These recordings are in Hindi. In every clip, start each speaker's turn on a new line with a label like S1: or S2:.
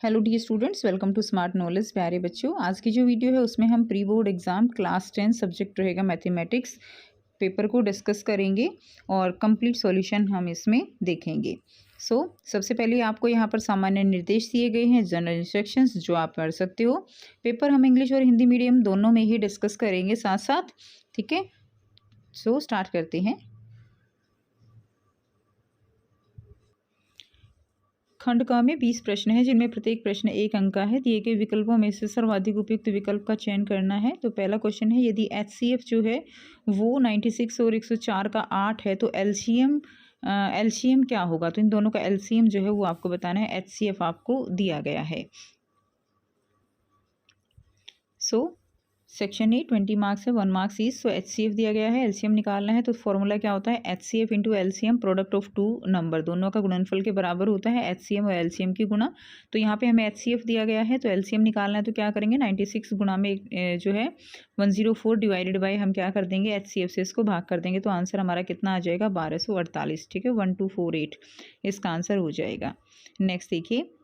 S1: Hello dear students, welcome to Smart Knowledge. प्यारे बच्चों, आज की जो वीडियो है उसमें हम pre board exam class 10 subject रहेगा मैथमेटिक्स पेपर को डिस्कस करेंगे और कंप्लीट सॉल्यूशन हम इसमें देखेंगे। सबसे पहले आपको यहाँ पर सामान्य निर्देश दिए गए हैं, जनरल इंस्ट्रक्शंस जो आप पढ़ सकते हो। पेपर हम इंग्लिश और हिंदी मीडियम दोनों में ही डिस्कस करेंगे साथ साथ, ठीक है। स्टार्ट करते हैं। खंड क में 20 प्रश्न है जिनमें प्रत्येक प्रश्न 1 अंक का है। दिए गए विकल्पों में से सर्वाधिक उपयुक्त विकल्प का चयन करना है। तो पहला क्वेश्चन है, यदि HCF जो है वो 96 और 104 का 8 है तो एलसीएम क्या होगा। तो इन दोनों का एलसीएम जो है वो आपको बताना है। HCF आपको दिया गया है। सेक्शन ए 20 मार्क्स है, 1 मार्क्स इज। HCF दिया गया है, एलसीएम निकालना है। तो फॉर्मूला क्या होता है, HCF into LCM, product of two number, दोनों का गुणनफल के बराबर होता है HCM और एलसीएम की गुणा। तो यहाँ पे हमें HCF दिया गया है तो एलसीएम निकालना है। तो क्या करेंगे, 96 गुणा में जो है 104 डिवाइडेड बाई हम क्या कर देंगे, HCF से इसको भाग कर देंगे। तो आंसर हमारा कितना आ जाएगा, 1248, ठीक है, 1248 इसका आंसर हो जाएगा। नेक्स्ट देखिए,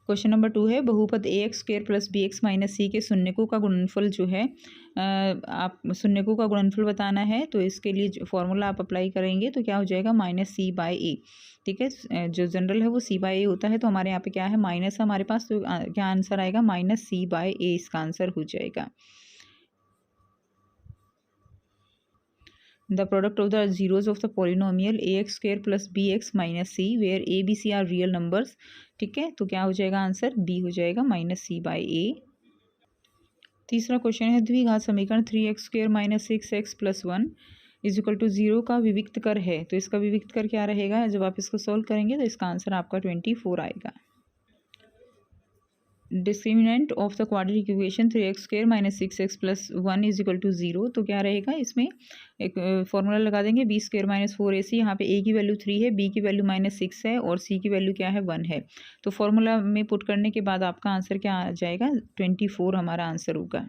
S1: क्वेश्चन नंबर 2 है, बहुपद AX² plus BX minus C के शून्यकों का गुणनफल जो है आप शून्यकों का गुणनफल बताना है। तो इसके लिए फॉर्मूला आप अप्लाई करेंगे तो क्या हो जाएगा, -C/A, ठीक है। जो जनरल है वो C/A होता है। तो हमारे यहाँ पे क्या है, माइनस है हमारे पास। तो क्या आंसर आएगा, -C/A इसका आंसर हो जाएगा। The product of the zeros of the polynomial AX² plus BX minus C where A, B, C are real numbers, ठीक है। तो क्या हो जाएगा, आंसर B हो जाएगा, -C/A। तीसरा क्वेश्चन है, द्विघात समीकरण 3x² minus 6x plus 1 is equal to 0 का विविक्त कर है। तो इसका विविक्त कर क्या रहेगा, जब आप इसको सॉल्व करेंगे तो इसका आंसर आपका 24 आएगा। Discriminant of the quadratic equation 3x² minus 6x plus 1 is equal to 0। तो क्या रहेगा, इसमें एक फॉर्मूला लगा देंगे, b² माइनस 4ac। यहाँ पे a की वैल्यू 3 है, b की वैल्यू -6 है और c की वैल्यू क्या है, 1 है। तो फॉर्मूला में पुट करने के बाद आपका आंसर क्या आ जाएगा, 24 हमारा आंसर होगा।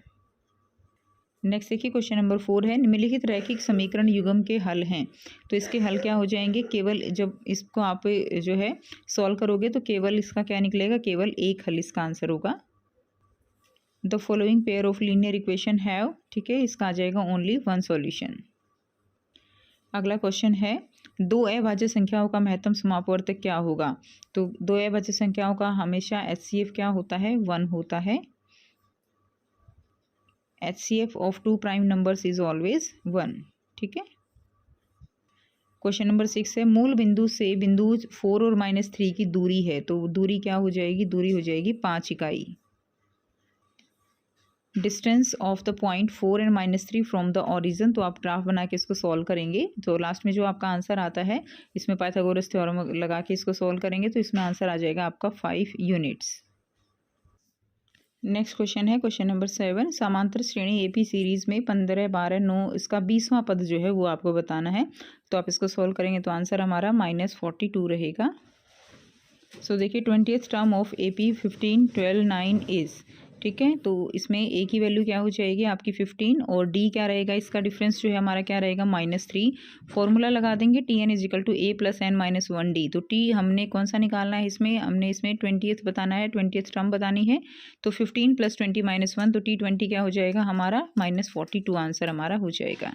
S1: नेक्स्ट देखिए, क्वेश्चन नंबर 4 है, निम्नलिखित रैखिक समीकरण युग्म के हल हैं। तो इसके हल क्या हो जाएंगे, केवल जब इसको आप जो है सॉल्व करोगे तो केवल इसका क्या निकलेगा, केवल एक हल इसका आंसर होगा। The following pair of linear equation have, ठीक है, इसका आ जाएगा ओनली 1 सॉल्यूशन। अगला क्वेश्चन है, दो अभाज्य संख्याओं का महत्तम समापवर्तक क्या होगा। तो दो अभाज्य संख्याओं का हमेशा HCF क्या होता है, 1 होता है। HCF of 2 prime numbers is always 1, ठीक है। क्वेश्चन नंबर 6 है, मूल बिंदु से बिंदु 4 और -3 की दूरी है। तो दूरी क्या हो जाएगी, दूरी हो जाएगी 5 इकाई। Distance of the point 4 and -3 from the origin. तो आप ग्राफ बना के इसको सॉल्व करेंगे। तो लास्ट में जो आपका आंसर आता है, इसमें पाइथागोरस थ्योरम लगा के इसको सॉल्व करेंगे तो इसमें आंसर आ जाएगा आपका 5 यूनिट्स। नेक्स्ट क्वेश्चन है, क्वेश्चन नंबर 7, समांतर श्रेणी AP सीरीज में 15, 12, 9 इसका 20वां पद जो है वो आपको बताना है। तो आप इसको सॉल्व करेंगे तो आंसर हमारा -42 रहेगा। देखिए, 20th term of AP 15, 12, 9 is, ठीक है। तो इसमें A की वैल्यू क्या हो जाएगी आपकी 15 और D क्या रहेगा, इसका डिफरेंस जो है हमारा क्या रहेगा, -3। फॉर्मूला लगा देंगे, TN is equal to A plus N minus 1D। तो T हमने कौन सा निकालना है, इसमें हमने इसमें 20th बताना है, 20th टर्म बतानी है। तो 15 + 20 - 1, तो T20 क्या हो जाएगा हमारा, -42 आंसर हमारा हो जाएगा।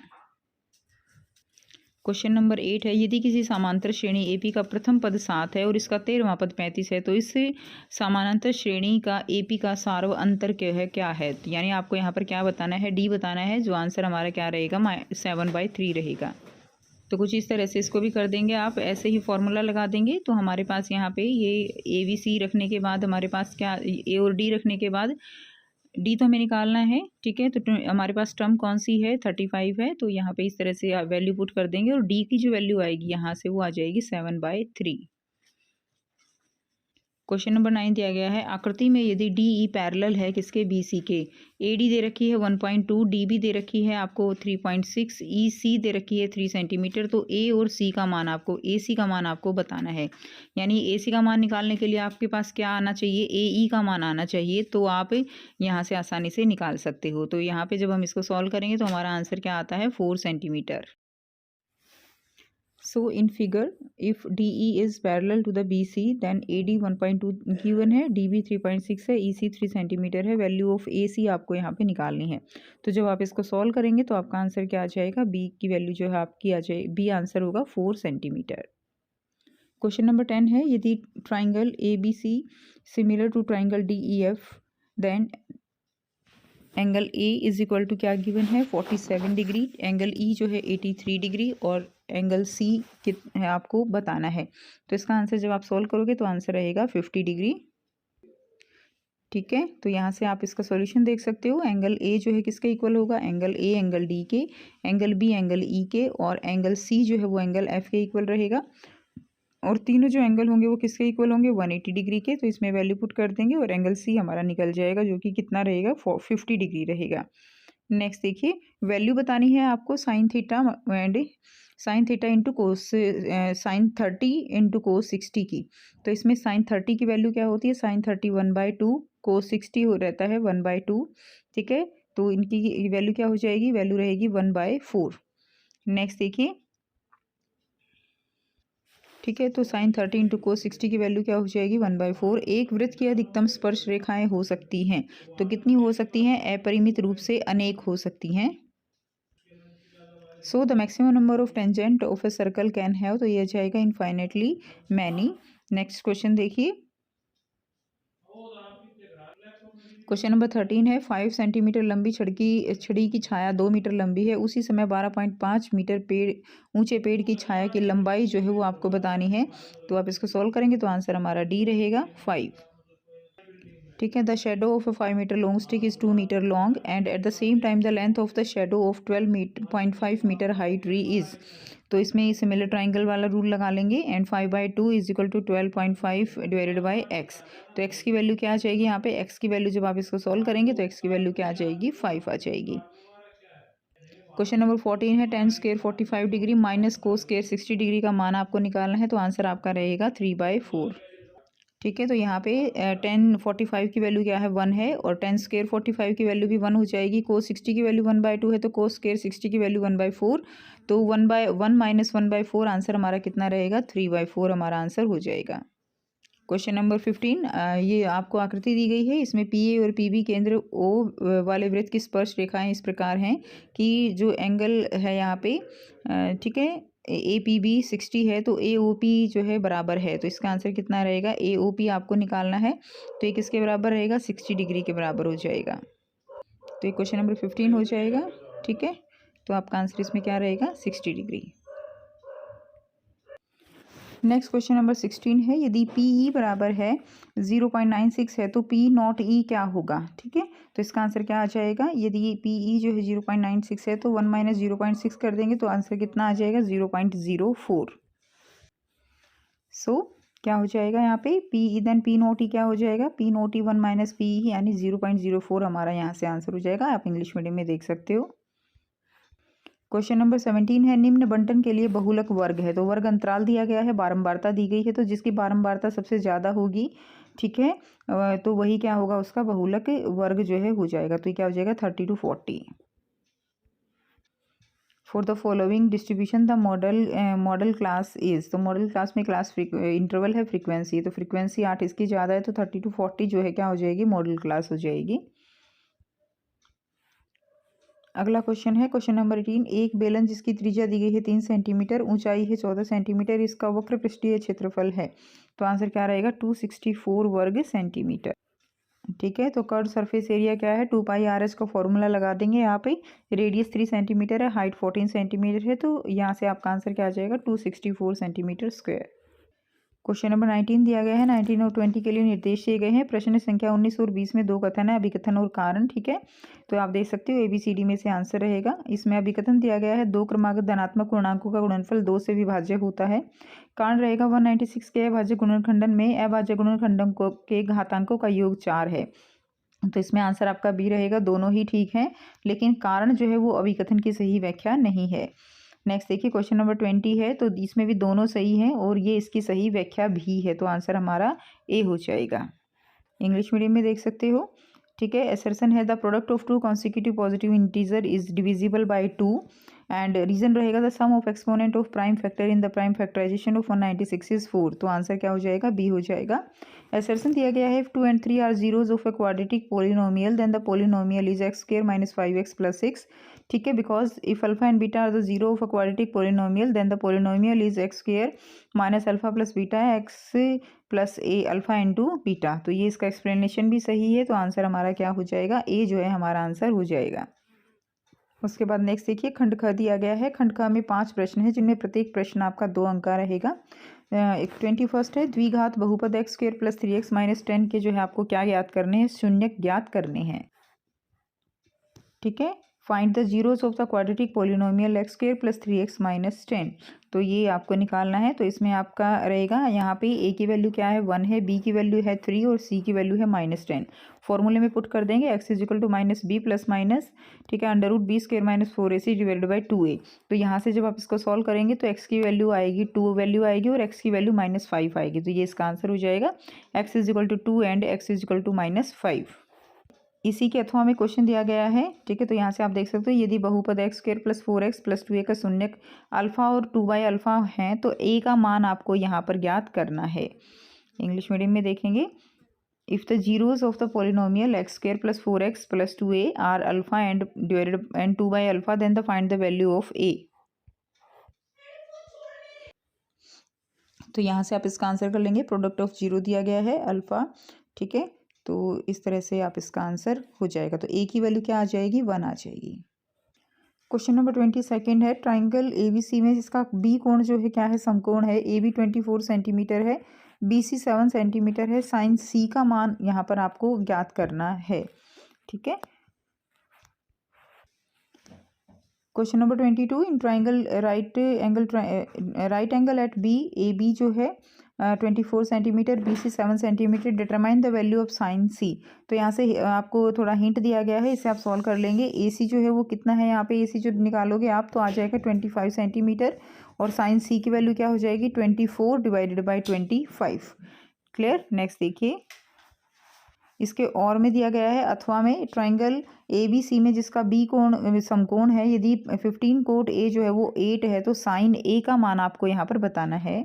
S1: क्वेश्चन नंबर 8 है, यदि किसी समांतर श्रेणी AP का प्रथम पद 7 है और इसका 13वां पद 35 है तो इस समानांतर श्रेणी का AP का सार्व अंतर क्या है। यानी आपको यहाँ पर क्या बताना है, D बताना है। जो आंसर हमारा क्या रहेगा, 7/3 रहेगा। तो कुछ इस तरह से इसको भी कर देंगे आप, ऐसे ही फॉर्मूला लगा देंगे। तो हमारे पास यहाँ पे ये ABC रखने के बाद हमारे पास क्या, A और D रखने के बाद D तो हमें निकालना है, ठीक है। तो हमारे पास टर्म कौन सी है, 35 है। तो यहाँ पे इस तरह से वैल्यू पुट कर देंगे और D की जो वैल्यू आएगी यहाँ से वो आ जाएगी 7/3। क्वेश्चन नंबर 9 दिया गया है, आकृति में यदि DE पैरेलल है किसके, BC के। AD दे रखी है 1.2, DB दे रखी है आपको 3.6, EC दे रखी है 3 सेंटीमीटर। तो A और C का मान आपको, AC का मान आपको बताना है। यानी AC का मान निकालने के लिए आपके पास क्या आना चाहिए, AE का मान आना चाहिए। तो आप यहाँ से आसानी से निकाल सकते हो। तो यहाँ पे जब हम इसको सॉल्व करेंगे तो हमारा आंसर क्या आता है, 4 centimetre. So in figure, if DE is parallel to the BC, then AD 1.2 given है, DB 3.6 है, EC 3 सेंटीमीटर है। वैल्यू ऑफ AC आपको यहाँ पे निकालनी है। तो जब आप इसको सॉल्व करेंगे तो आपका आंसर क्या आ जाएगा, B की वैल्यू जो है आपकी आ जाए, B आंसर होगा 4 सेंटीमीटर। क्वेश्चन नंबर 10 है, यदि triangle ABC similar to triangle DEF, then angle A is equal to क्या गिवन है, 47 डिग्री, एंगल E जो है 83 डिग्री और एंगल C है आपको बताना है। तो इसका आंसर जब आप सॉल्व करोगे तो आंसर रहेगा 50 डिग्री। ठीक है, तो यहाँ से आप इसका सॉल्यूशन देख सकते हो। एंगल A जो है किसके इक्वल होगा, एंगल A एंगल D के, एंगल B एंगल E के, और एंगल C जो है वो एंगल F के इक्वल रहेगा। और तीनों जो एंगल होंगे वो किसके इक्वल होंगे, 180 डिग्री के। तो इसमें वैल्यू पुट कर देंगे और एंगल सी हमारा निकल जाएगा जो कि कितना रहेगा, 50 डिग्री रहेगा। नेक्स्ट देखिए, वैल्यू बतानी है आपको sine theta and sine theta into cos, sine 30 into cos 60 की। तो इसमें साइन 30 की वैल्यू क्या होती है, साइन 30 1/2, कोस 60 हो रहता है 1/2। ठीक है, तो इनकी वैल्यू क्या हो जाएगी, वैल्यू रहेगी 1/4। नेक्स्ट देखिए, ठीक है, तो साइन 30 इंटू कोस 60 की वैल्यू क्या हो जाएगी, 1/4। एक वृत्त की अधिकतम स्पर्श रेखाएं हो सकती हैं, तो कितनी हो सकती हैं, अपरिमित रूप से अनेक हो सकती हैं। So the maximum number of tangent of a circle can have, तो ये जाएगा इनफाइनेटली मैनी। नेक्स्ट क्वेश्चन देखिए, क्वेश्चन नंबर 13 है, 5 सेंटीमीटर लंबी छड़ी की छाया 2 मीटर लंबी है। उसी समय 12.5 मीटर ऊंचे पेड़ की छाया की लंबाई जो है वो आपको बतानी है। तो आप इसको सॉल्व करेंगे तो आंसर हमारा डी रहेगा 5। ठीक है, the shadow of a 5 metre long stick is 2 metre long and at the same time the length of the shadow of 12.5 metre high tree is. तो इसमें सिमिलर ट्राइंगल वाला रूल लगा लेंगे, and 5/2 is equal to 12.5 divided by X. तो एक्स की वैल्यू क्या आ जाएगी, यहाँ पे एक्स की वैल्यू जब आप इसको सॉल्व करेंगे तो एक्स की वैल्यू क्या आ जाएगी, 5 आ जाएगी। क्वेश्चन नंबर 14 है, tan square 45 degree minus cos square 60 degree का मान आपको निकालना है। तो आंसर आपका रहेगा 3/4। ठीक है, तो यहाँ पे tan 45 की वैल्यू क्या है, 1 है, और tan स्क्वायर 45 की वैल्यू भी 1 हो जाएगी। कोस 60 की वैल्यू 1/2 है, तो कोस स्क्वायर 60 की वैल्यू 1/4। तो 1/1 माइनस 1/4 आंसर हमारा कितना रहेगा, 3/4 हमारा आंसर हो जाएगा। क्वेश्चन नंबर 15, ये आपको आकृति दी गई है, इसमें PA और PB केंद्र O वाले वृत्त की स्पर्श रेखाएं इस प्रकार हैं कि जो एंगल है यहाँ पे, ठीक है, APB 60 है, तो AOP जो है बराबर है। तो इसका आंसर कितना रहेगा, AOP आपको निकालना है, तो ये किसके बराबर रहेगा, 60 डिग्री के बराबर हो जाएगा। तो ये क्वेश्चन नंबर 15 हो जाएगा। ठीक है, तो आपका आंसर इसमें क्या रहेगा, 60 डिग्री। नेक्स्ट क्वेश्चन नंबर 16 है, यदि PE बराबर है 0.96 है तो P0E क्या होगा। ठीक है, तो इसका आंसर क्या आ जाएगा, यदि PE जो है 0.96 है तो 1 माइनस 0.6 कर देंगे तो आंसर कितना आ जाएगा, 0.04। सो क्या हो जाएगा यहाँ पे, PE देन P0E क्या हो जाएगा, P0E 1 माइनस PE यानी 0.04 हमारा यहाँ से आंसर हो जाएगा। आप इंग्लिश मीडियम में देख सकते हो। क्वेश्चन नंबर 17 है, निम्न बंटन के लिए बहुलक वर्ग है। तो वर्ग अंतराल दिया गया है, बारंबारता दी गई है, तो जिसकी बारंबारता सबसे ज़्यादा होगी, ठीक है, तो वही क्या होगा, उसका बहुलक वर्ग जो है हो जाएगा। तो ये क्या हो जाएगा, 30 to 40। For the following distribution the model class is. तो मॉडल क्लास में क्लास इंटरवल है फ्रीक्वेंसी, तो फ्रीक्वेंसी 8 इसकी ज़्यादा है, तो 30 to 40 जो है क्या हो जाएगी, मॉडल क्लास हो जाएगी। अगला क्वेश्चन है, क्वेश्चन नंबर 18, एक बेलन जिसकी त्रिज्या दी गई है 3 सेंटीमीटर, ऊंचाई है 14 सेंटीमीटर, इसका वक्र पृष्ठीय क्षेत्रफल है। तो आंसर क्या रहेगा, 264 वर्ग सेंटीमीटर। ठीक है, तो कर्व सरफेस एरिया क्या है, 2πRS का फॉर्मूला लगा देंगे यहाँ पे। रेडियस 3 सेंटीमीटर है, हाइट 14 सेंटीमीटर है, तो यहाँ से आपका आंसर क्या आ जाएगा, 264 सेंटीमीटर स्क्वायर। क्वेश्चन नंबर 19 दिया गया है, 19 और 20 के लिए निर्देश दिए गए हैं। प्रश्न संख्या 19 और 20 में 2 कथन है, अभिकथन और कारण। ठीक है, तो आप देख सकते हो ABCD में से आंसर रहेगा। इसमें अभिकथन दिया गया है, 2 क्रमागत धनात्मक पूर्णांकों का गुणनफल 2 से विभाज्य होता है। कारण रहेगा 196 के अभाज्य गुणनखंडन में अभाज्य गुणनखंडन के घातांकों का योग 4 है। तो इसमें आंसर आपका बी रहेगा, दोनों ही ठीक है, लेकिन कारण जो है वो अभिकथन की सही व्याख्या नहीं है। नेक्स्ट देखिए, क्वेश्चन नंबर 20 है, तो इसमें भी दोनों सही हैं और ये इसकी सही व्याख्या भी है, तो आंसर हमारा ए हो जाएगा। इंग्लिश मीडियम में देख सकते हो। ठीक है। असर्शन है the product of two consecutive positive integer is divisible by 2 and reason रहेगा the sum of exponent of prime factor in the prime factorization of 196 is 4। तो आंसर क्या हो जाएगा? बी हो जाएगा। असर्शन दिया गया है 2 and 3 are zeros of a quadratic polynomial then the polynomial is X square minus 5x plus 6। ठीक है, because if alpha and beta are the zero of a quadratic polynomial then the polynomial is X square minus alpha plus beta है X plus A alpha into beta. तो ये इसका एक्सप्लेनेशन भी सही है, तो आंसर हमारा क्या हो जाएगा? ए जो है हमारा आंसर हो जाएगा। उसके बाद नेक्स्ट देखिए, खंड ख दिया गया है। खंड ख में 5 प्रश्न है जिनमें प्रत्येक प्रश्न आपका 2 अंक का रहेगा। एक 21 है, द्विघात बहुपद x square plus 3x minus 10 के जो है आपको क्या ज्ञात करने हैं? शून्यक ज्ञात करने हैं। ठीक है, find the zeros of the quadratic polynomial x square plus 3x minus 10। तो ये आपको निकालना है। तो इसमें आपका रहेगा यहाँ पे a की वैल्यू क्या है? 1 है, b की वैल्यू है 3 और c की वैल्यू है माइनस 10। फॉर्मूले में पुट कर देंगे x is equal to minus B plus minus, ठीक है, under root B square minus 4ac divided by 2a। तो यहाँ से जब आप इसको सॉल्व करेंगे तो x की वैल्यू आएगी 2 वैल्यू आएगी और x की वैल्यू माइनस 5 आएगी। तो ये इसका आंसर हो जाएगा x is equal to 2 and x is equal to minus 5। इसी के अथवा में क्वेश्चन दिया गया है। ठीक है, तो यहाँ से आप देख सकते हो यदि बहुपद x square plus 4x plus 2a का शून्यक अल्फा और 2/अल्फा है तो a का मान आपको यहाँ पर ज्ञात करना है। इंग्लिश मीडियम में देखेंगे, if the zeros of the polynomial x square plus 4x plus 2a are alpha and divided and 2/अल्फा then the find the value of a। तो यहाँ से आप इसका आंसर कर लेंगे, प्रोडक्ट ऑफ जीरो दिया गया है अल्फा। ठीक है, तो इस तरह से आप इसका आंसर हो जाएगा। तो ए की वैल्यू क्या आ जाएगी? 1 आ जाएगी। क्वेश्चन नंबर 22 है, ट्राइंगल ABC में इसका बी कोण जो है क्या है? समकोण है। AB 24 सेंटीमीटर है, BC 7 सेंटीमीटर है, साइन C का मान यहाँ पर आपको ज्ञात करना है। ठीक है, question number 22, in triangle right angle at B, AB जो है 24 centimetre, BC 7 centimetre, determine the value of sine C। तो यहाँ से आपको थोड़ा हिंट दिया गया है, इसे आप सॉल्व कर लेंगे। AC जो है वो कितना है? यहाँ पे AC जो निकालोगे आप तो आ जाएगा 25 सेंटीमीटर और साइन C की वैल्यू क्या हो जाएगी? 24 डिवाइडेड बाई 25। क्लियर। नेक्स्ट देखिए, इसके और में दिया गया है अथवा में ट्राइंगल ABC में जिसका बी कोण समकोण है, यदि 15 कोट A जो है वो 8 है तो साइन A का मान आपको यहाँ पर बताना है।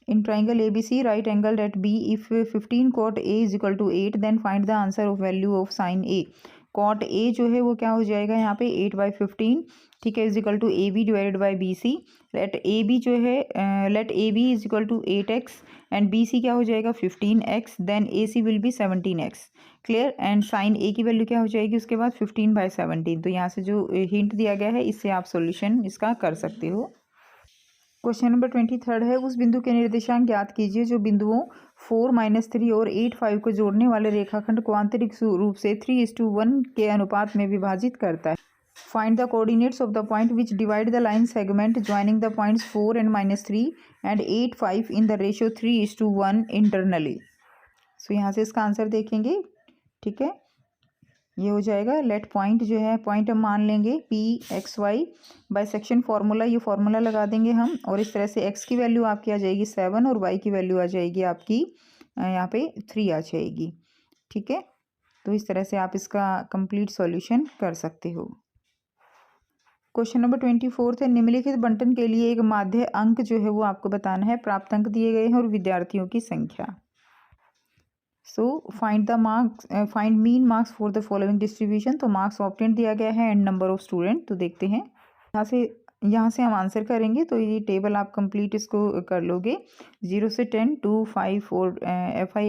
S1: In triangle ABC right angle at B, if 15 cot A is equal to 8 then find the answer of value of sine A। cot A जो है वो क्या हो जाएगा यहाँ पे? 8/15, ठीक है, is equal to AB divided by BC। Let AB जो है let AB is equal to 8x and BC क्या हो जाएगा? 15x, then AC will be 17x। Clear. And sine A की वैल्यू क्या हो जाएगी उसके बाद? 15/17। तो यहाँ से जो हिंट दिया गया है इससे आप सोल्यूशन इसका कर सकते हो। क्वेश्चन नंबर 23 है, उस बिंदु के निर्देशांक ज्ञात कीजिए जो बिंदुओं 4, -3 और 8, 5 को जोड़ने वाले रेखाखंड को आंतरिक रूप से 3:1 के अनुपात में विभाजित करता है। Find the coordinates of the point which divide the line segment joining the points 4 and -3 and 8, 5 in the ratio 3:1 internally. So यहाँ से इसका आंसर देखेंगे। ठीक है, ये हो जाएगा लेट पॉइंट जो है, पॉइंट हम मान लेंगे PXY बाय सेक्शन फार्मूला, ये फार्मूला लगा देंगे हम और इस तरह से x की वैल्यू आपकी आ जाएगी 7 और y की वैल्यू आ जाएगी आपकी यहाँ पे 3 आ जाएगी। ठीक है, तो इस तरह से आप इसका कंप्लीट सॉल्यूशन कर सकते हो। क्वेश्चन नंबर 24 है, निम्नलिखित बंटन के लिए एक माध्य अंक जो है वो आपको बताना है। प्राप्त अंक दिए गए हैं और विद्यार्थियों की संख्या। So find the marks, find mean marks for the following distribution. तो मार्क्स ऑब्टेन दिया गया है एंड नंबर ऑफ स्टूडेंट। तो देखते हैं यहाँ से हम आंसर करेंगे। तो ये टेबल आप कंप्लीट इसको कर लोगे। 0 से 10, 2, 5, 4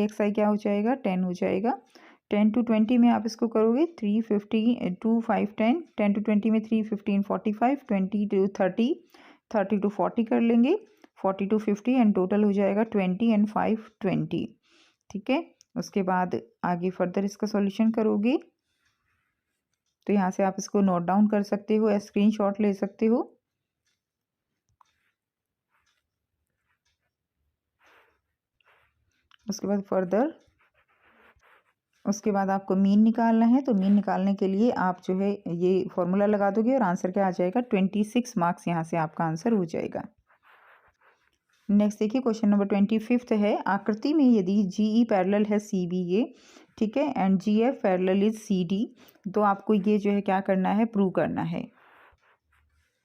S1: FI क्या हो जाएगा? 10 हो जाएगा। 10 to 20 में आप इसको करोगे 3, 50, 2, 5, 10, 10 to 20 में 3, 15, 45, 20 to 30, 30 to 40 कर लेंगे, 40 to 50 एंड टोटल हो जाएगा 20 एंड 5, 20। ठीक है, उसके बाद आगे फर्दर इसका सॉल्यूशन करोगे तो यहाँ से आप इसको नोट डाउन कर सकते हो या स्क्रीनशॉट ले सकते हो। उसके बाद फर्दर उसके बाद आपको मीन निकालना है। तो मीन निकालने के लिए आप जो है ये फॉर्मूला लगा दोगे और आंसर क्या आ जाएगा? 26 मार्क्स यहाँ से आपका आंसर हो जाएगा। नेक्स्ट देखिए, क्वेश्चन नंबर 25 है, आकृति में यदि GE पैरेलल है CBA ठीक है, and G F parallel is C D. तो आपको ये जो है क्या करना है, प्रूव करना है।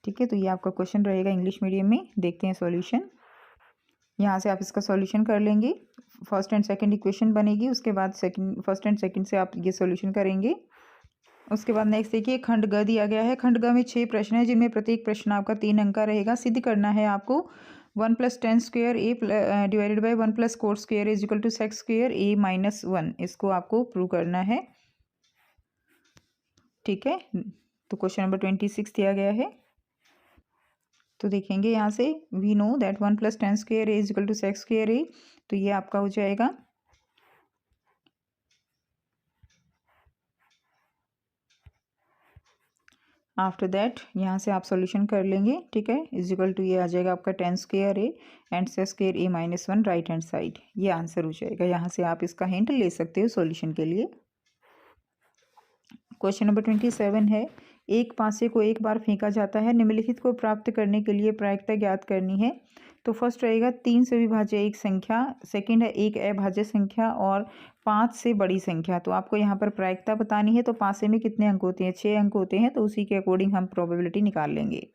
S1: ठीक है, तो ये आपका क्वेश्चन रहेगा इंग्लिश मीडियम में। देखते हैं सॉल्यूशन। यहाँ से आप इसका सॉल्यूशन कर लेंगे। फर्स्ट एंड सेकंड इक्वेशन बनेगी, उसके बाद फर्स्ट एंड सेकंड से आप ये सॉल्यूशन करेंगे। उसके बाद नेक्स्ट देखिए, खंड ग दिया गया है। खंड ग में 6 प्रश्न है, जिनमें प्रत्येक प्रश्न आपका 3 अंक का रहेगा। सिद्ध करना है आपको 1 + 10 square a divided by 1 + cot square is equal to sec square a -1। इसको आपको प्रूव करना है। ठीक है, तो क्वेश्चन नंबर 26 दिया गया है। तो देखेंगे यहाँ से, we know that 1 + 10 square a is equal to sec square a. तो ये आपका हो जाएगा आफ्टर दैट यहाँ से आप सॉल्यूशन कर लेंगे। ठीक है, इज इक्वल टू ये आ जाएगा आपका 10 square A and sex square a -1 right hand side. ये आंसर हो जाएगा। यहाँ से आप इसका हिंट ले सकते हो सॉल्यूशन के लिए। क्वेश्चन नंबर 27 है, एक पासे को एक बार फेंका जाता है। निम्नलिखित को प्राप्त करने के लिए प्रायिकता ज्ञात करनी है। तो फर्स्ट रहेगा 3 से विभाज्य एक संख्या, सेकंड है एक अभाज्य संख्या, और 5 से बड़ी संख्या। तो आपको यहाँ पर प्रायिकता बतानी है। तो पासे में कितने अंक होते हैं, 6 अंक होते हैं। तो उसी के अकॉर्डिंग हम प्रोबेबिलिटी निकाल लेंगे।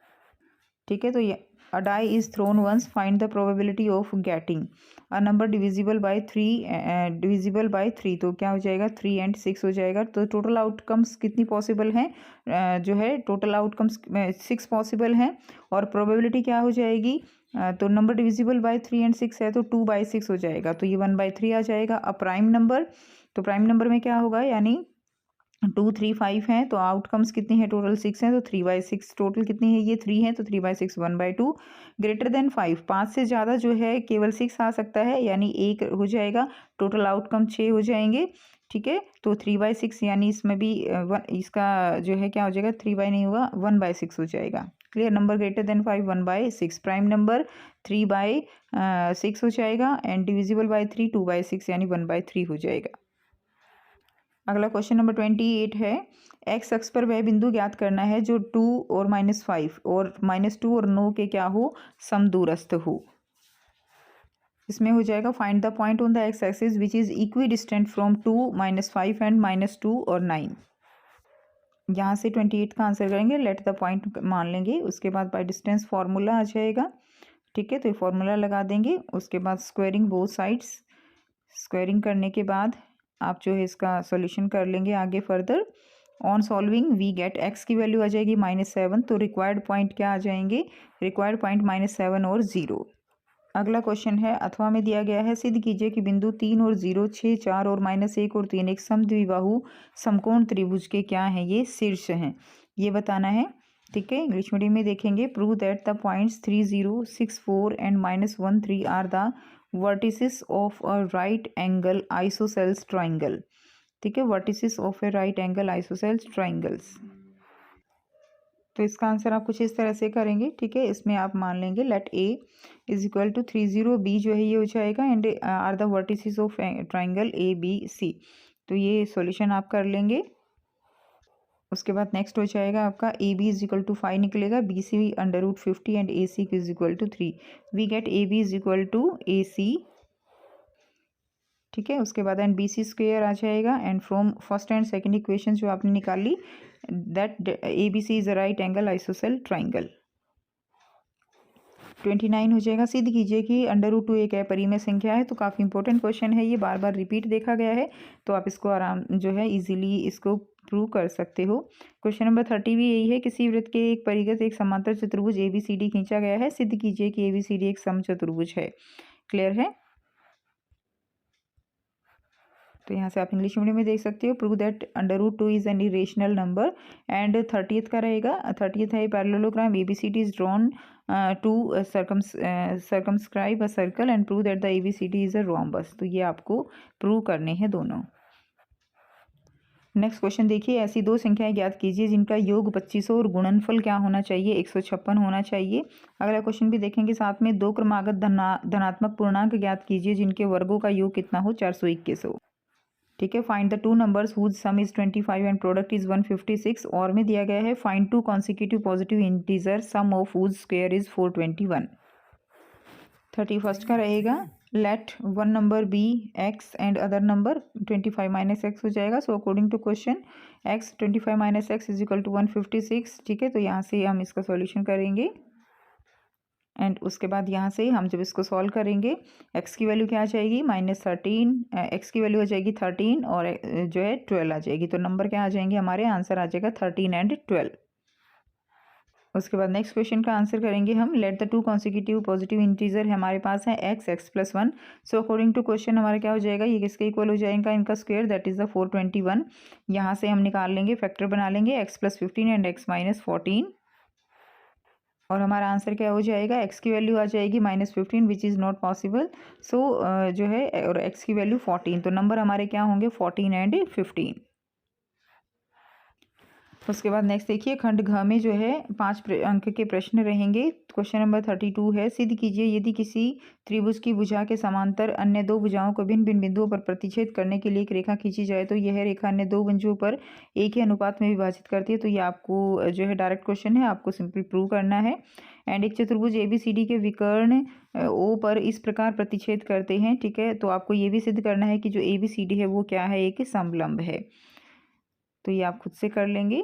S1: ठीक है, तो ये a die is thrown once, find the probability of getting a number divisible by 3। तो क्या हो जाएगा, 3 and 6 हो जाएगा। तो टोटल आउटकम्स कितनी पॉसिबल हैं, जो है टोटल आउटकम्स 6 पॉसिबल हैं। और प्रोबेबिलिटी क्या हो जाएगी, तो नंबर डिविजिबल बाय 3 and 6 है, तो 2/6 हो जाएगा। तो ये 1/3 आ जाएगा। अ प्राइम नंबर, तो प्राइम नंबर में क्या होगा, यानी 2, 3, 5 हैं। तो आउटकम्स कितनी है, टोटल 6 हैं। तो 3/6 टोटल कितनी है, ये 3 है। तो 3/6 1/2 ग्रेटर देन 5। 5 से ज़्यादा जो है केवल 6 आ सकता है, यानी 1 हो जाएगा। टोटल आउटकम 6 हो जाएंगे। ठीक है, तो 3/6 यानी इसमें भी इसका जो है क्या हो जाएगा, 3 नहीं होगा, 1/6 हो जाएगा। Clear, number greater than 5 1/6। Prime number 3/6 हो जाएगा एंड डिविजिबल बाय 3 2/6 यानी 1/3 हो जाएगा। अगला क्वेश्चन नंबर 28 है, एक्स अक्ष पर वह बिंदु ज्ञात करना है जो 2 और -5 और -2 और 9 के क्या हो, समदूरस्थ हो। इसमें हो जाएगा find the point on the x axis which is equi distant from 2, -5 and -2 और 9। यहाँ से 28 का आंसर करेंगे, लेट द पॉइंट मान लेंगे। उसके बाद बाय डिस्टेंस फार्मूला आ जाएगा। ठीक है, तो ये फार्मूला लगा देंगे। उसके बाद स्क्वायरिंग बोथ साइड्स, स्क्वायरिंग करने के बाद आप जो है इसका सॉल्यूशन कर लेंगे आगे further. On solving we get X की वैल्यू आ जाएगी -7। तो रिक्वायर्ड पॉइंट क्या आ जाएंगे, रिक्वायर्ड पॉइंट -7 और 0। अगला क्वेश्चन है, अथवा में दिया गया है, सिद्ध कीजिए कि बिंदु 3 और 0, 6, 4 और -1 और 3 एक समद्विबाहु समकोण त्रिभुज के क्या हैं, ये शीर्ष हैं। ये बताना है। ठीक है, इंग्लिश मीडियम में देखेंगे, prove that the points 3, 0, 6, 4 and -1, 3 are the vertices of a right angle isosceles triangle. ठीक है, vertices of a right angle isosceles triangles. तो इसका आंसर आप कुछ इस तरह से करेंगे। ठीक है, इसमें आप मान लेंगे let A is equal to 3, 0, B जो है ये हो जाएगा and are the vertices of triangle A B C. तो ये सॉल्यूशन आप कर लेंगे। उसके बाद नेक्स्ट हो जाएगा आपका A B is equal to 5 निकलेगा, B C √50 and A C is equal to 3। We get A B is equal to A C. ठीक है, उसके बाद एंड बी सी स्क्वेयर आ जाएगा and from first and second equation जो आपने निकाली, that A B C is a right angle isosceles triangle. 29 हो जाएगा, सिद्ध कीजिए कि √2 एक अपरिमेय संख्या है। तो काफ़ी इंपॉर्टेंट क्वेश्चन है, ये बार बार रिपीट देखा गया है। तो आप इसको आराम जो है इजीली इसको प्रूव कर सकते हो। क्वेश्चन नंबर 30 भी यही है, किसी वृत्त के एक परिगत एक समांतर चतुर्भुज ABCD खींचा गया है। सिद्ध कीजिए कि ABCD एक समचतुर्भुज है। क्लियर है, तो यहाँ से आप इंग्लिश मीडियम में देख सकते हो, prove that √2 is an irrational number. And 30th का रहेगा, 30th है parallelogram ABCD is drawn to circumscribe a circle and prove that the ABCD is a rhombus. तो ये आपको प्रूव करने हैं दोनों। नेक्स्ट क्वेश्चन देखिए, ऐसी दो संख्याएं ज्ञात कीजिए जिनका योग 2500 और गुणनफल क्या होना चाहिए, 156 होना चाहिए। अगला क्वेश्चन भी देखेंगे साथ में, दो क्रमागत धनात्मक पूर्णांक ज्ञात कीजिए जिनके वर्गों का योग कितना हो, 421 हो। ठीक है, find the two numbers whose sum is 25 and product is 156। और में दिया गया है, find two consecutive positive integer sum of whose square is 421। 31st का रहेगा, let one number be X and other number 25 minus X हो जाएगा। So according to question X 25 minus X is equal to 156। ठीक है, तो यहाँ से हम इसका सॉल्यूशन करेंगे एंड उसके बाद यहाँ से हम जब इसको सॉल्व करेंगे x की वैल्यू क्या आ जाएगी -13, x की वैल्यू आ जाएगी 13 और जो है 12 आ जाएगी। तो नंबर क्या आ जाएंगे हमारे, आंसर आ जाएगा 13 एंड 12। उसके बाद नेक्स्ट क्वेश्चन का आंसर करेंगे हम। Let the two consecutive positive integer हमारे पास है x plus 1। So according to question हमारा क्या हो जाएगा, ये किसके इक्वल हो जाएगा, इनका स्क्वायर दैट इज द 421। यहाँ से हम निकाल लेंगे, फैक्टर बना लेंगे x plus 15 and x minus 14 और हमारा आंसर क्या हो जाएगा, x की वैल्यू आ जाएगी -15 विच इज़ नॉट पॉसिबल। सो जो है और x की वैल्यू 14, तो नंबर हमारे क्या होंगे 14 एंड 15। उसके बाद नेक्स्ट देखिए, खंड घ में जो है 5 अंक के प्रश्न रहेंगे। क्वेश्चन नंबर 32 है, सिद्ध कीजिए यदि किसी त्रिभुज की भुजा के समांतर अन्य दो भुजाओं को भिन्न भिन्न बिंदुओं पर प्रतिच्छेद करने के लिए एक रेखा खींची जाए तो यह रेखा अन्य दो बिंदुओं पर एक ही अनुपात में विभाजित करती है। तो ये आपको जो है डायरेक्ट क्वेश्चन है, आपको सिंपल प्रूव करना है। एंड एक चतुर्भुज ABCD के विकर्ण O पर इस प्रकार प्रतिच्छेद करते हैं। ठीक है, तो आपको ये भी सिद्ध करना है कि जो ABCD है वो क्या है, एक समलंब है। तो ये आप खुद से कर लेंगे।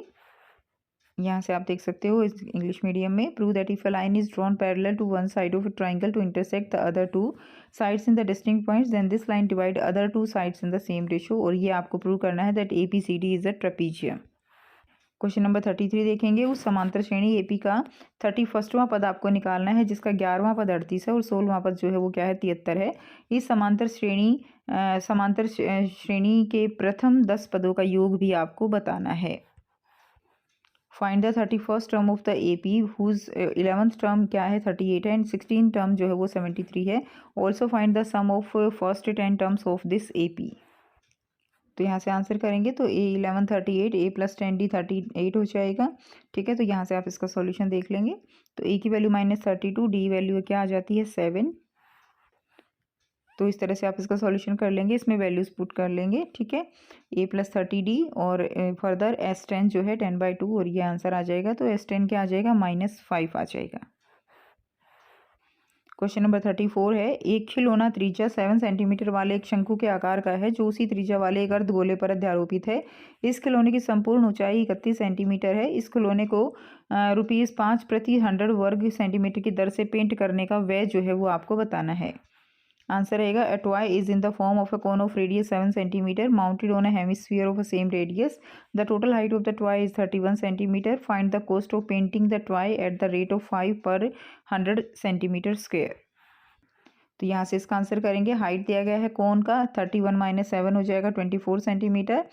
S1: यहाँ से आप देख सकते हो इस इंग्लिश मीडियम में, prove that if a line is drawn parallel to one side of a triangle to intersect the other two sides in the distinct points then this line divide other two sides in the same ratio. और ये आपको प्रूव करना है that ABCD is a trapezium. Question number 33 देखेंगे, उस समांतर श्रेणी AP का 31वां पद आपको निकालना है जिसका 11वां पद 38 है और 16वां पद जो है वो क्या है 73 है। इस समांतर श्रेणी के प्रथम 10 पदों का योग भी आपको बताना है। Find the 31st term of the AP whose 11th term क्या है 38 है एंड 16th टर्म जो है वो 73 है। Also find the sum of first 10 terms of this AP। तो यहाँ से आंसर करेंगे तो A11 38, A प्लस 10D 38 हो जाएगा। ठीक है, तो यहाँ से आप इसका सॉल्यूशन देख लेंगे। तो A की वैल्यू -32, D वैल्यू क्या आ जाती है 7। तो इस तरह से आप इसका सॉल्यूशन कर लेंगे, इसमें वैल्यूज पुट कर लेंगे। ठीक है, A प्लस 30D और फर्दर S10 जो है 10/2 और ये आंसर आ जाएगा। तो S10 क्या आ जाएगा -5 आ जाएगा। क्वेश्चन नंबर 34 है, एक खिलौना त्रिज्या 7 सेंटीमीटर वाले एक शंकु के आकार का है जो उसी त्रिज्या वाले एक अर्धगोले पर अध्यारोपित है। इस खिलौने की संपूर्ण ऊंचाई 31 सेंटीमीटर है। इस खिलौने को ₹5 प्रति 100 वर्ग सेंटीमीटर की दर से पेंट करने का व्यय जो है वो आपको बताना है। आंसर रहेगा, a toy is in the form of a cone of radius 7 centimeter mounted on a hemisphere of the same radius. The total height of the toy is 31 centimeter. Find the cost of painting the toy at the rate of 5 per 100 centimeter square. तो यहाँ से इसका आंसर करेंगे। हाइट दिया गया है कोन का 31 - 7 हो जाएगा 24 सेंटीमीटर।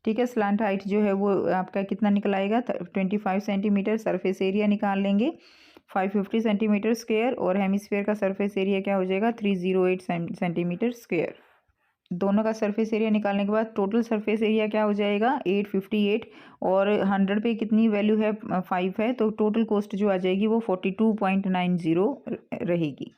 S1: ठीक है, स्लांट हाइट जो है वो आपका कितना निकल आएगा 25 सेंटीमीटर। सरफेस एरिया निकाल लेंगे 550 सेंटीमीटर स्क्वायर और हेमिस्फीयर का सरफेस एरिया क्या हो जाएगा 308 सेंटीमीटर स्क्वायर। दोनों का सरफेस एरिया निकालने के बाद टोटल सरफेस एरिया क्या हो जाएगा 858 और 100 पे कितनी वैल्यू है 5 है, तो टोटल कॉस्ट जो आ जाएगी वो 42.90 रहेगी।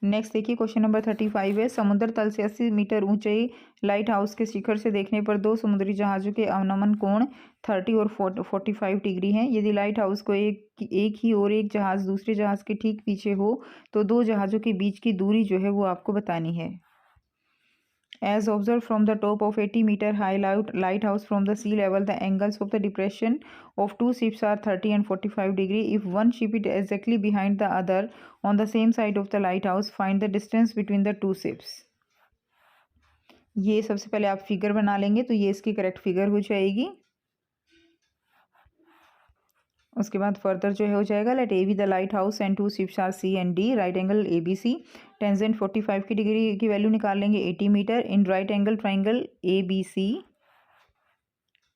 S1: नेक्स्ट देखिए, क्वेश्चन नंबर 35 है, समुद्र तल से 80 मीटर ऊंचे लाइट हाउस के शिखर से देखने पर दो समुद्री जहाज़ों के अवनमन कोण 30 और 45 डिग्री हैं। यदि लाइट हाउस को एक ही और एक जहाज़ दूसरे जहाज़ के ठीक पीछे हो तो दो जहाज़ों के बीच की दूरी जो है वो आपको बतानी है। As observed from the top of 80-meter high lighthouse from the sea level, the angles of the depression of two ships are 30 and 45 degree. If one ship is exactly behind the other on the same side of the lighthouse, find the distance between the two ships. ये सबसे पहले आप फिगर बना लेंगे तो ये इसकी करेक्ट फिगर हो जाएगी। उसके बाद फर्दर जो है हो जाएगा, let A B the light house and two ships are C and D, right angle ABC, tangent 45 की डिग्री की वैल्यू निकाल लेंगे 80 metre in right angle triangle ABC।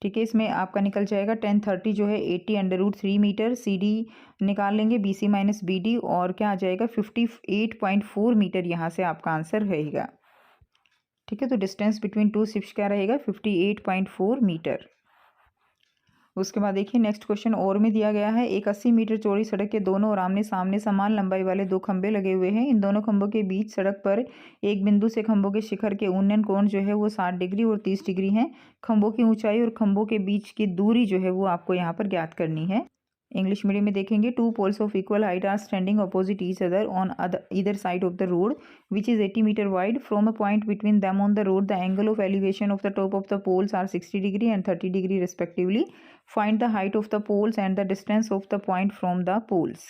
S1: ठीक है, इसमें आपका निकल जाएगा 1030 जो है 80√3 मीटर। CD निकाल लेंगे BC - BD और क्या आ जाएगा 58.4 मीटर, यहाँ से आपका आंसर रहेगा। ठीक है, तो डिस्टेंस बिटवीन टू शिप्स क्या रहेगा 58.4 मीटर। उसके बाद देखिए नेक्स्ट क्वेश्चन और में दिया गया है, एक 80 मीटर चौड़ी सड़क के दोनों और आमने सामने समान लंबाई वाले दो खंभे लगे हुए हैं। इन दोनों खंभों के बीच सड़क पर एक बिंदु से खंभों के शिखर के उन्नयन कोण जो है वो 60 डिग्री और 30 डिग्री हैं। खंभों की ऊंचाई और खंभों के बीच की दूरी जो है वो आपको यहाँ पर ज्ञात करनी है। इंग्लिश मीडियम में देखेंगे, two poles of equal height are standing opposite each other on either side of the road which is 80 metre wide. From a point between them on the road the angle of elevation of the top of the poles are 60 degree and 30 degree respectively. Find the height of the poles and the distance of the point from the poles.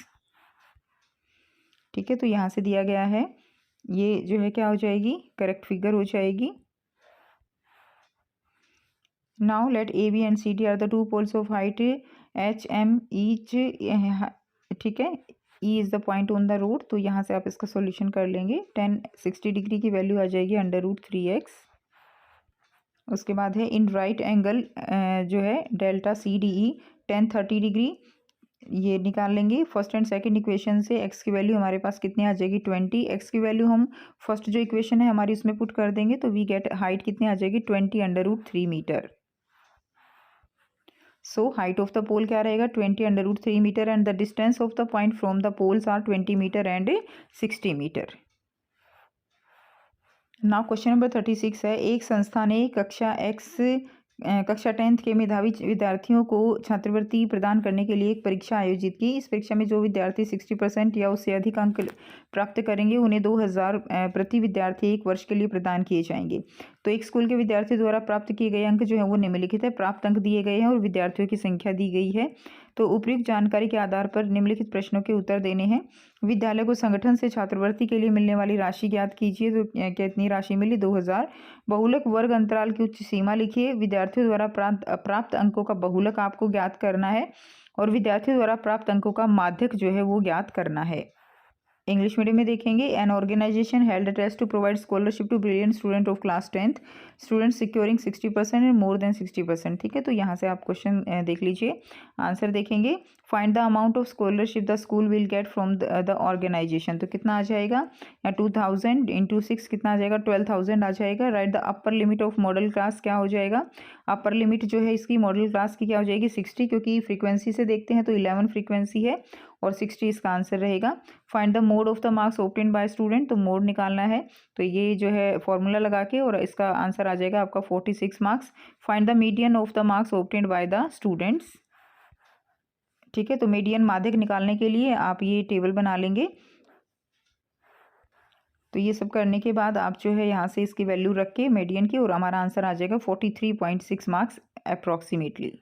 S1: ठीक है, तो यहाँ से दिया गया है, ये जो है क्या हो जाएगी, करेक्ट फिगर हो जाएगी. Now let A B and C D are the two poles of height H M each. ठीक है, E is the point on the road. तो यहाँ से आप इसका सॉल्यूशन कर लेंगे. 60 डिग्री की वैल्यू आ जाएगी √3x. उसके बाद है इन राइट एंगल जो है delta C D E 30 degree, ये निकाल लेंगे. फर्स्ट एंड सेकंड इक्वेशन से x की वैल्यू हमारे पास कितनी आ जाएगी 20. x की वैल्यू हम फर्स्ट जो इक्वेशन है हमारी उसमें पुट कर देंगे, तो वी गेट हाइट कितनी आ जाएगी 20 √3 metre. So height of the pole क्या रहेगा 20 √3 metre and the distance of the point from the poles are 20 metre and 60 metre. Now question number 36 है, एक संस्था ने कक्षा 10th के मेधावी विद्यार्थियों को छात्रवृत्ति प्रदान करने के लिए एक परीक्षा आयोजित की. इस परीक्षा में जो विद्यार्थी 60% या उससे अधिक अंक प्राप्त करेंगे उन्हें 2000 प्रति विद्यार्थी 1 वर्ष के लिए प्रदान किए जाएंगे. तो एक स्कूल के विद्यार्थी द्वारा प्राप्त किए गए अंक जो है वो निम्नलिखित है. प्राप्त अंक दिए गए हैं और विद्यार्थियों की संख्या दी गई है. तो उपयुक्त जानकारी के आधार पर निम्नलिखित प्रश्नों के उत्तर देने हैं. विद्यालय को संगठन से छात्रवृत्ति के लिए मिलने वाली राशि ज्ञात कीजिए. तो कितनी राशि मिली 2000. बहुलक वर्ग अंतराल की उच्च सीमा लिखिए. विद्यार्थियों द्वारा प्राप्त अंकों का बहुलक आपको ज्ञात करना है और विद्यार्थियों द्वारा प्राप्त अंकों का माध्यक जो है वो ज्ञात करना है. इंग्लिश मीडियम में देखेंगे, an organisation held a test to provide scholarship to brilliant student of class 10th student securing 60% and more than 60%. ठीक है, तो यहाँ से आप क्वेश्चन देख लीजिए, आंसर देखेंगे. Find the amount of scholarship the school will get from the organisation. तो कितना आ जाएगा, या 2000 × 6 कितना आ जाएगा 12,000 आ जाएगा. Right the upper limit of model class क्या हो जाएगा, अपर लिमिट जो है इसकी मॉडल क्लास की क्या हो जाएगी 60, क्योंकि फ्रीक्वेंसी से देखते हैं तो 11 फ्रीक्वेंसी है और 60 इसका आंसर रहेगा. Find the mode of the marks obtained by student. तो मोड निकालना है, तो ये जो है फॉर्मूला लगा के और इसका आंसर आ जाएगा आपका 46 marks. Find the median of the marks obtained by the students. ठीक है, तो मीडियन माध्यक निकालने के लिए आप ये टेबल बना लेंगे. तो ये सब करने के बाद आप जो है यहाँ से इसकी वैल्यू रख के मीडियन की, और हमारा आंसर आ जाएगा 43.6 मार्क्स अप्रॉक्सीमेटली.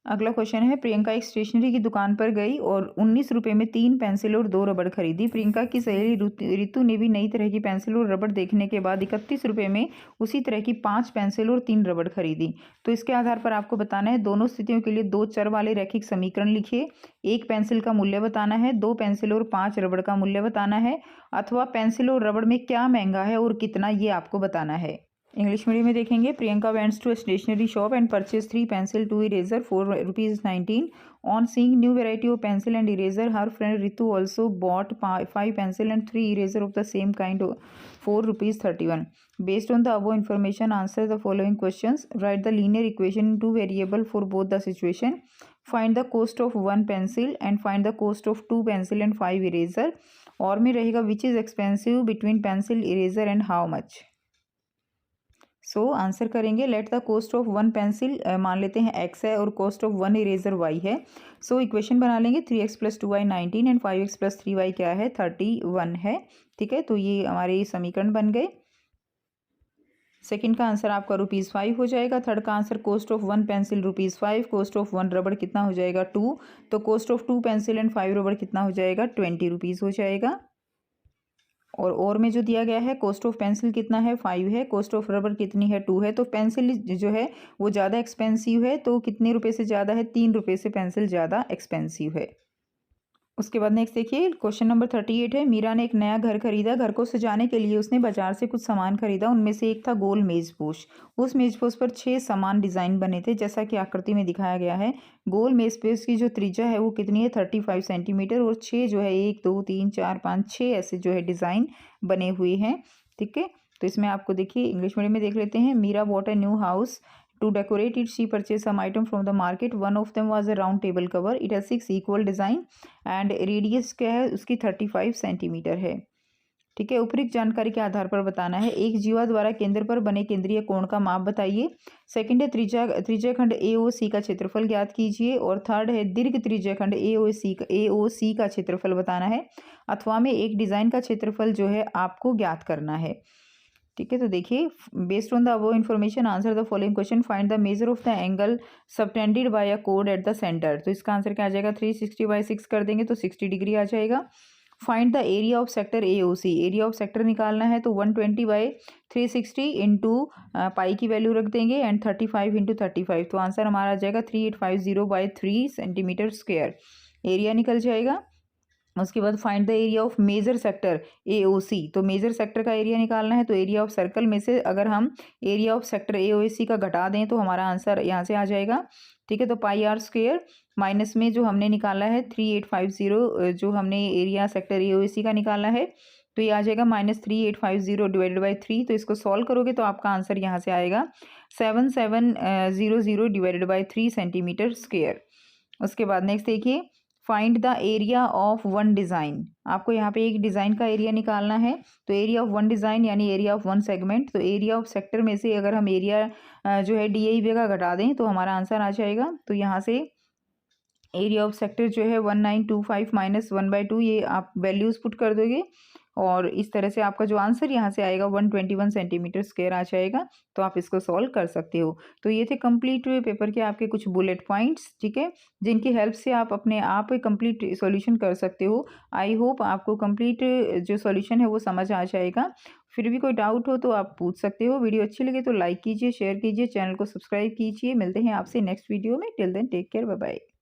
S1: अगला क्वेश्चन है, प्रियंका एक स्टेशनरी की दुकान पर गई और 19 रुपये में 3 पेंसिल और 2 रबड़ खरीदी. प्रियंका की सहेली रितु ने भी नई तरह की पेंसिल और रबड़ देखने के बाद 31 रुपये में उसी तरह की 5 पेंसिल और 3 रबड़ खरीदी. तो इसके आधार पर आपको बताना है, दोनों स्थितियों के लिए 2 चर वाले रैखिक समीकरण लिखिए. 1 पेंसिल का मूल्य बताना है, 2 पेंसिल और 5 रबड़ का मूल्य बताना है, अथवा पेंसिल और रबड़ में क्या महंगा है और कितना ये आपको बताना है. इंग्लिश मीडियम में देखेंगे, Priyanka went to stationery shop and purchase 3 pencil 2 eraser for ₹19. On seeing new variety of pencil and eraser, her friend Ritu also bought 5 pencil and 3 eraser of the same kind for ₹31. Based on the above information, answer the following questions. Write the linear equation in 2 variable for both the situation. Find the cost of 1 pencil and find the cost of 2 pencil and 5 eraser. और में रहेगा which is expensive between pencil, eraser and how much. So answer करेंगे, let the cost of 1 pencil मान लेते हैं x है और कॉस्ट ऑफ 1 इरेजर y है. सो इक्वेशन बना लेंगे, 3x + 2y 19 and 5x + 3y क्या है 31 है. ठीक है, तो ये हमारे समीकरण बन गए. सेकंड का आंसर आपका ₹5 हो जाएगा. थर्ड का answer cost of 1 pencil ₹5, cost of 1 रबड़ कितना हो जाएगा 2, तो कॉस्ट ऑफ 2 पेंसिल एंड 5 रबड़ कितना हो जाएगा ₹20 हो जाएगा. और में जो दिया गया है कॉस्ट ऑफ पेंसिल कितना है 5 है, कॉस्ट ऑफ रबर कितनी है 2 है. तो पेंसिल जो है वो ज़्यादा एक्सपेंसिव है, तो कितने रुपए से ज़्यादा है 3 रुपये से पेंसिल ज़्यादा एक्सपेंसिव है. उसके बाद नेक्स्ट देखिए, क्वेश्चन नंबर 38 है, मीरा ने एक नया घर खरीदा. घर को सजाने के लिए उसने बाजार से कुछ सामान खरीदा. उनमें से एक था गोल मेज़पोश. उस मेज़पोश पर 6 समान डिज़ाइन बने थे, जैसा कि आकृति में दिखाया गया है. गोल मेज़पोश की जो त्रिज्या है वो कितनी है 35 सेंटीमीटर, और 6 जो है 1 2 3 4 5 6 ऐसे जो है डिज़ाइन बने हुए हैं. ठीक है, तो इसमें आपको देखिए इंग्लिश मीडियम में देख लेते हैं. Meera bought a new house. To decorate it, she purchased some item from the market. One of them was a round table cover. It has 6 equal design and radius क्या है उसकी 35 सेंटीमीटर है. ठीक है। उपयुक्त जानकारी के आधार पर बताना है। एक जीवा द्वारा केंद्र पर बने केंद्रीय कोण का माप बताइए। सेकंड है त्रिज्याखंड AOC का क्षेत्रफल ज्ञात कीजिए। और थर्ड है दीर्घ त्रिज्याखंड AOC का क्षेत्रफल बताना है। अथवा में एक डिजाइन का क्षेत्रफल जो है आपको ज्ञात करना है। ठीक है, तो देखिए, based on the above information answer the following question, find the measure of the angle subtended bye a code at the centre. तो इसका आंसर क्या आ जाएगा, 360/6 कर देंगे तो 60 डिग्री आ जाएगा। Find the area of sector AOC, area of sector निकालना है तो 120/360 इंटू पाई की वैल्यू रख देंगे एंड 35 इंटू 35, तो आंसर हमारा आ जाएगा 3850/3 सेंटीमीटर स्क्वायर, एरिया निकल जाएगा। उसके बाद find the area of major sector AOC, तो मेजर सेक्टर का एरिया निकालना है तो एरिया ऑफ सर्कल में से अगर हम एरिया ऑफ सेक्टर AOC का घटा दें तो हमारा आंसर यहाँ से आ जाएगा। ठीक है, तो πr² माइनस में जो हमने निकाला है 3850, जो हमने एरिया सेक्टर AOC का निकाला है तो ये आ जाएगा -3850/3। तो इसको सॉल्व करोगे तो आपका आंसर यहाँ से आएगा 7700/3 सेंटीमीटर स्क्वायर। उसके बाद नेक्स्ट देखिए, find the area of one design. आपको यहाँ पे एक डिज़ाइन का एरिया निकालना है तो एरिया ऑफ वन डिज़ाइन यानी एरिया ऑफ वन सेगमेंट, तो एरिया ऑफ सेक्टर में से अगर हम एरिया जो है DAB का घटा दें तो हमारा आंसर आ जाएगा। तो यहाँ से एरिया ऑफ सेक्टर जो है 1925 माइनस 1/2, ये आप वैल्यूज़ पुट कर दोगे और इस तरह से आपका जो आंसर यहाँ से आएगा 121 सेंटीमीटर स्क्वायर आ जाएगा। तो आप इसको सॉल्व कर सकते हो। तो ये थे कंप्लीट पेपर के आपके कुछ बुलेट पॉइंट्स, ठीक है, जिनकी हेल्प से आप अपने आप कंप्लीट सॉल्यूशन कर सकते हो। आई होप आपको कंप्लीट जो सॉल्यूशन है वो समझ आ जाएगा। फिर भी कोई डाउट हो तो आप पूछ सकते हो। वीडियो अच्छी लगे तो लाइक कीजिए, शेयर कीजिए, चैनल को सब्सक्राइब कीजिए। मिलते हैं आपसे नेक्स्ट वीडियो में। Till then take care, bye bye.